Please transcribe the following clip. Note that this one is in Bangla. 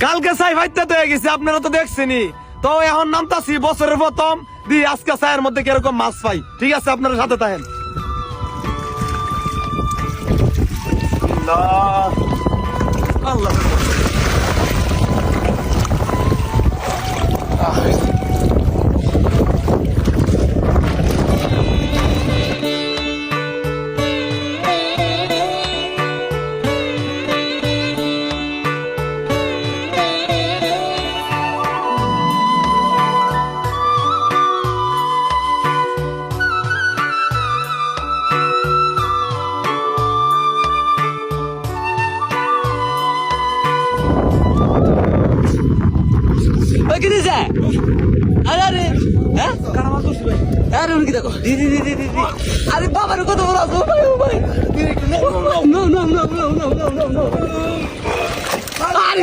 কালকে চাই ভাইতে তো হয়ে গেছে, আপনারা তো দেখছেনি। তো এখন নামতাছি বছরের প্রথম দি, আজকে চায়ের মধ্যে কিরকম মাছ পাই। ঠিক আছে, আপনারা সাথে থাকেন। আল্লাহ কি দিছে? আরে আরে হ্যাঁ কারামা করছি ভাই। আরে উনি কি দেখো দি দি দি দি দি। আরে বাবার কত বড় আছে ভাই ও ভাই। No no no no no no no no. আরে